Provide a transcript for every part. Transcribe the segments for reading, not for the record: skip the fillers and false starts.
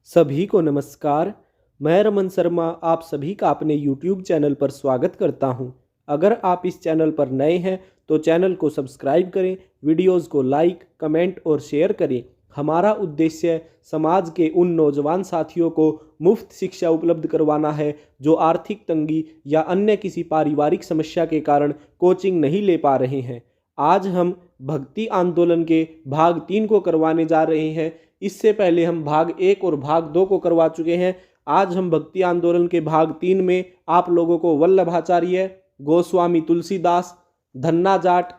सभी को नमस्कार। मैं रमन शर्मा आप सभी का अपने YouTube चैनल पर स्वागत करता हूं। अगर आप इस चैनल पर नए हैं तो चैनल को सब्सक्राइब करें, वीडियोस को लाइक, कमेंट और शेयर करें। हमारा उद्देश्य समाज के उन नौजवान साथियों को मुफ्त शिक्षा उपलब्ध करवाना है जो आर्थिक तंगी या अन्य किसी पारिवारिक समस्या के कारण कोचिंग नहीं ले पा रहे हैं। आज हम भक्ति आंदोलन के भाग 3 को करवाने जा रहे हैं। इससे पहले हम भाग 1 और भाग 2 को करवा चुके हैं। आज हम भक्ति आंदोलन के भाग 3 में आप लोगों को वल्लभाचार्य, गोस्वामी तुलसीदास, धन्ना जाट,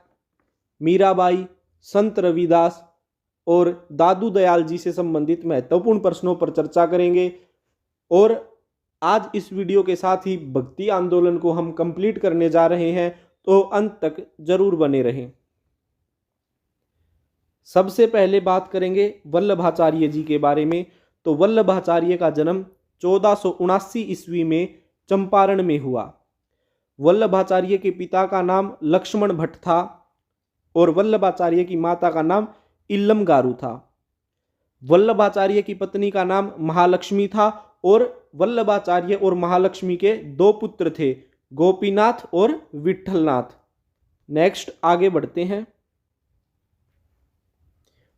मीराबाई, संत रविदास और दादू दयाल जी से संबंधित महत्वपूर्ण प्रश्नों पर चर्चा करेंगे। और आज इस वीडियो के साथ ही भक्ति आंदोलन को हम कंप्लीट करने जा रहे हैं, तो अंत तक जरूर बने रहें। सबसे पहले बात करेंगे वल्लभाचार्य जी के बारे में। तो वल्लभाचार्य का जन्म 1479 ईस्वी में चंपारण में हुआ। वल्लभाचार्य के पिता का नाम लक्ष्मण भट्ट था और वल्लभाचार्य की माता का नाम इल्लम गारू था। वल्लभाचार्य की पत्नी का नाम महालक्ष्मी था और वल्लभाचार्य और महालक्ष्मी के 2 पुत्र थे, गोपीनाथ और विठलनाथ। नेक्स्ट आगे बढ़ते हैं।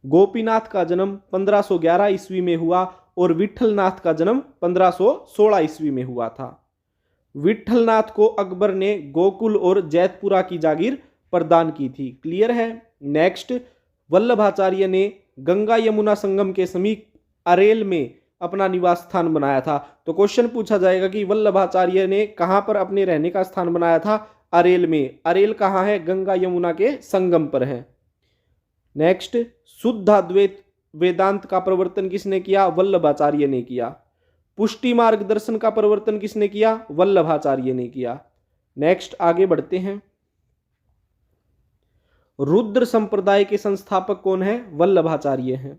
गोपीनाथ का जन्म 1511 ईस्वी में हुआ और विठलनाथ का जन्म 1516 ईस्वी में हुआ था। विठलनाथ को अकबर ने गोकुल और जैतपुरा की जागीर प्रदान की थी। क्लियर है। नेक्स्ट, वल्लभाचार्य ने गंगा यमुना संगम के समीप अरेल में अपना निवास स्थान बनाया था। तो क्वेश्चन पूछा जाएगा कि वल्लभाचार्य ने कहां पर अपने रहने का स्थान बनाया था? अरेल में। अरेल कहां है? गंगा यमुना के संगम पर है। नेक्स्ट, शुद्ध अद्वैत वेदांत का प्रवर्तन किसने किया? वल्लभाचार्य ने किया। पुष्टि मार्ग दर्शन का प्रवर्तन किसने किया? वल्लभाचार्य ने किया। नेक्स्ट आगे बढ़ते हैं। रुद्र संप्रदाय के संस्थापक कौन है? वल्लभाचार्य हैं।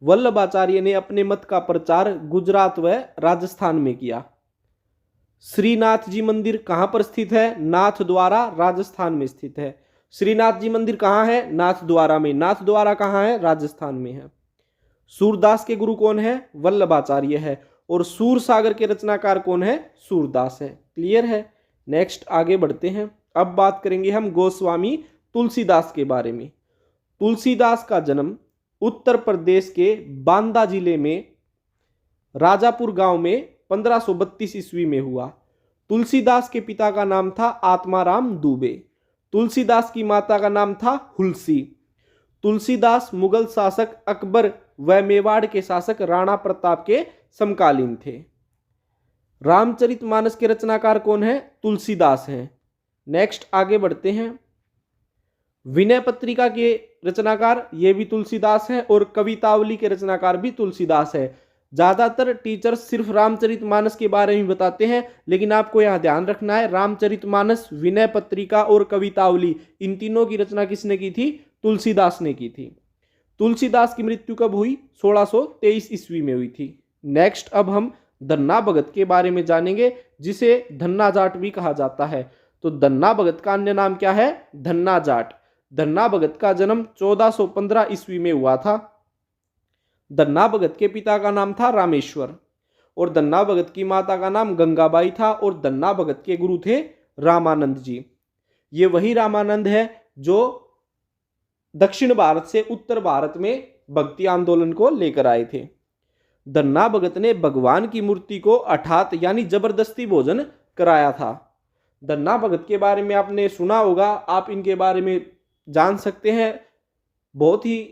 वल्लभाचार्य ने अपने मत का प्रचार गुजरात व राजस्थान में किया। श्रीनाथ जी मंदिर कहां पर स्थित है? नाथ द्वारा, राजस्थान में स्थित है। श्रीनाथ जी मंदिर कहां है? नाथ द्वारा में। नाथ द्वारा कहां है? राजस्थान में है। सूरदास के गुरु कौन है? वल्लभाचार्य है। और सूर सागर के रचनाकार कौन है? सूरदास है। क्लियर है। नेक्स्ट आगे बढ़ते हैं। अब बात करेंगे हम गोस्वामी तुलसीदास के बारे में। तुलसीदास का जन्म उत्तर प्रदेश के बांदा जिले में राजापुर गांव में 1532 ईस्वी में हुआ। तुलसीदास के पिता का नाम था आत्माराम दुबे। तुलसीदास की माता का नाम था हुलसी। तुलसीदास मुगल शासक अकबर व मेवाड़ के शासक राणा प्रताप के समकालीन थे। रामचरितमानस के रचनाकार कौन है? तुलसीदास हैं। नेक्स्ट आगे बढ़ते हैं। विनय पत्रिका के रचनाकार ये भी तुलसीदास हैं और कवितावली के रचनाकार भी तुलसीदास है। ज्यादातर टीचर्स सिर्फ रामचरितमानस के बारे में बताते हैं, लेकिन आपको यहां ध्यान रखना है रामचरितमानस, विनय पत्रिका और कवितावली, इन तीनों की रचना किसने की थी? तुलसीदास ने की थी। तुलसीदास की मृत्यु कब हुई? 1623 ईस्वी में हुई थी। नेक्स्ट अब हम धन्ना भगत के बारे में जानेंगे, जिसे धन्ना जाट भी कहा जाता है। तो धन्ना भगत का अन्य नाम क्या है? धन्ना जाट। धन्ना भगत का जन्म 1415 ईस्वी में हुआ था। धन्ना भगत के पिता का नाम था रामेश्वर और धन्ना भगत की माता का नाम गंगाबाई था और धन्ना भगत के गुरु थे रामानंद जी। ये वही रामानंद है जो दक्षिण भारत से उत्तर भारत में भक्ति आंदोलन को लेकर आए थे। धन्ना भगत ने भगवान की मूर्ति को अर्थात यानी जबरदस्ती भोजन कराया था। धन्ना भगत के बारे में आपने सुना होगा, आप इनके बारे में जान सकते हैं। बहुत ही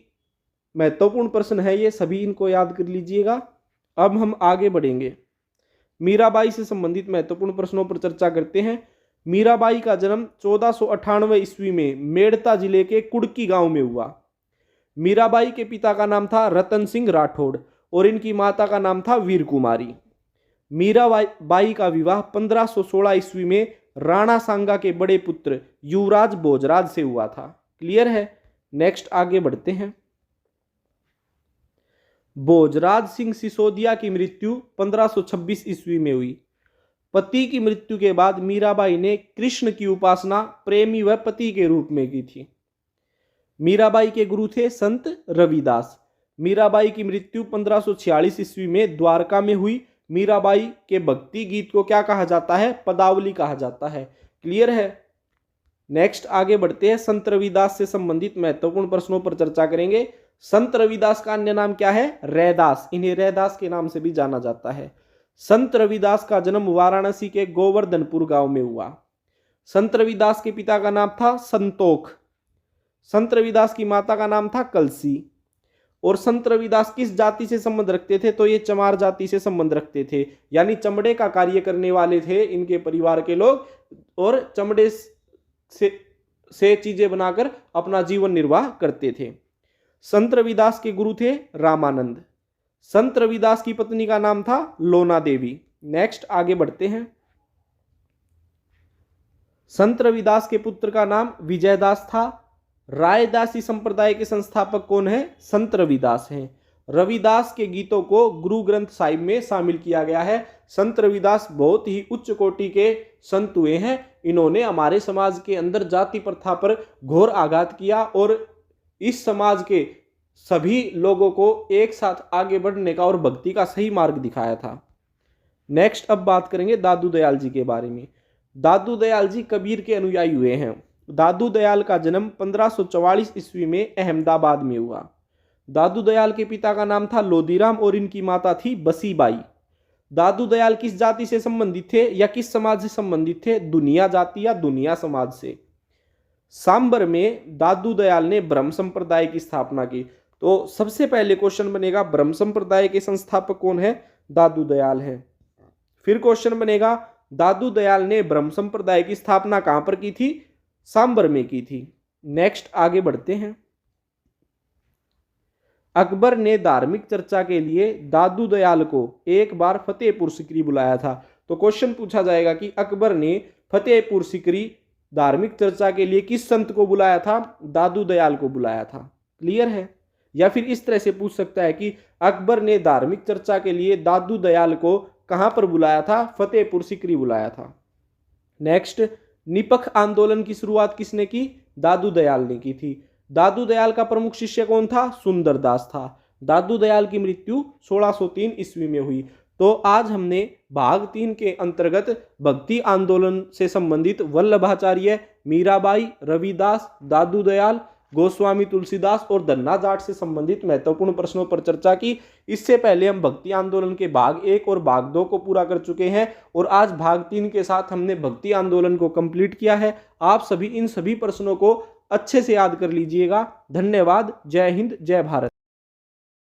महत्वपूर्ण प्रश्न है ये, सभी इनको याद कर लीजिएगा। अब हम आगे बढ़ेंगे। मीराबाई से संबंधित महत्वपूर्ण प्रश्नों पर चर्चा करते हैं। मीराबाई का जन्म 1498 ईस्वी में मेड़ता जिले के कुड़की गांव में हुआ। मीराबाई के पिता का नाम था रतन सिंह राठौड़ और इनकी माता का नाम था वीर कुमारी। मीराबाई का विवाह 1516 ईस्वी में राणा सांगा के बड़े पुत्र युवराज भोजराज से हुआ था। क्लियर है। नेक्स्ट आगे बढ़ते हैं। भोजराज सिंह सिसोदिया की मृत्यु 1526 ईस्वी में हुई। पति की मृत्यु के बाद मीराबाई ने कृष्ण की उपासना प्रेमी व पति के रूप में की थी। मीराबाई के गुरु थे संत रविदास। मीराबाई की मृत्यु 1546 ईस्वी में द्वारका में हुई। मीराबाई के भक्ति गीत को क्या कहा जाता है? पदावली कहा जाता है। क्लियर है। नेक्स्ट आगे बढ़ते हैं, संत रविदास से संबंधित महत्वपूर्ण प्रश्नों पर चर्चा करेंगे। संत रविदास का अन्य नाम क्या है? रैदास। इन्हें रैदास के नाम से भी जाना जाता है। संत रविदास का जन्म वाराणसी के गोवर्धनपुर गांव में हुआ। संत रविदास के पिता का नाम था संतोख। संत रविदास की माता का नाम था कलसी। और संत रविदास किस जाति से संबंध रखते थे? तो ये चमार जाति से संबंध रखते थे, यानी चमड़े का कार्य करने वाले थे इनके परिवार के लोग, और चमड़े से चीजें बनाकर अपना जीवन निर्वाह करते थे। संत रविदास के गुरु थे रामानंद। संत रविदास की पत्नी का नाम था लोना देवी। नेक्स्ट आगे बढ़ते हैं। संत रविदास के पुत्र का नाम विजयदास था। रायदासी संप्रदाय के संस्थापक कौन है? संत रविदास हैं। रविदास के गीतों को गुरु ग्रंथ साहिब में शामिल किया गया है। संत रविदास बहुत ही उच्च कोटि के संत हुए हैं। इन्होंने हमारे समाज के अंदर जाति प्रथा पर घोर आघात किया और इस समाज के सभी लोगों को एक साथ आगे बढ़ने का और भक्ति का सही मार्ग दिखाया था। नेक्स्ट अब बात करेंगे दादू दयाल जी के बारे में। दादू दयाल जी कबीर के अनुयायी हुए हैं। दादू दयाल का जन्म 1544 ईस्वी में अहमदाबाद में हुआ। दादू दयाल के पिता का नाम था लोदीराम और इनकी माता थी बसीबाई। दादू दयाल किस जाति से संबंधित थे या किस समाज से संबंधित थे? दुनिया जाति या दुनिया समाज से। सांबर में दादू दयाल ने ब्रह्म संप्रदाय की स्थापना की। तो सबसे पहले क्वेश्चन बनेगा, ब्रह्म संप्रदाय के संस्थापक कौन है? दादू दयाल है। फिर क्वेश्चन बनेगा, दादू दयाल ने ब्रह्म संप्रदाय की स्थापना कहां पर की थी? सांबर में की थी। नेक्स्ट आगे बढ़ते हैं। अकबर ने धार्मिक चर्चा के लिए दादू दयाल को एक बार फतेहपुर सीकरी बुलाया था। तो क्वेश्चन पूछा जाएगा कि अकबर ने फतेहपुर सीकरी धार्मिक चर्चा के लिए किस संत को बुलाया था? दादू दयाल को बुलाया था। क्लियर है। या फिर इस तरह से पूछ सकता है कि अकबर ने धार्मिक चर्चा के लिए दादू दयाल को कहां पर बुलाया था? फतेहपुर सीकरी बुलाया था। नेक्स्ट, निपख आंदोलन की शुरुआत किसने की? दादू दयाल ने की थी। दादू दयाल का प्रमुख शिष्य कौन था? सुंदरदास था। दादू दयाल की मृत्यु 1603 ईस्वी में हुई। तो आज हमने भाग 3 के अंतर्गत भक्ति आंदोलन से संबंधित वल्लभाचार्य, मीराबाई, रविदास, दादू दयाल, गोस्वामी तुलसीदास और धन्ना जाट से संबंधित महत्वपूर्ण प्रश्नों पर चर्चा की। इससे पहले हम भक्ति आंदोलन के भाग 1 और भाग 2 को पूरा कर चुके हैं और आज भाग 3 के साथ हमने भक्ति आंदोलन को कंप्लीट किया है। आप सभी इन सभी प्रश्नों को अच्छे से याद कर लीजिएगा। धन्यवाद। जय हिंद, जय भारत।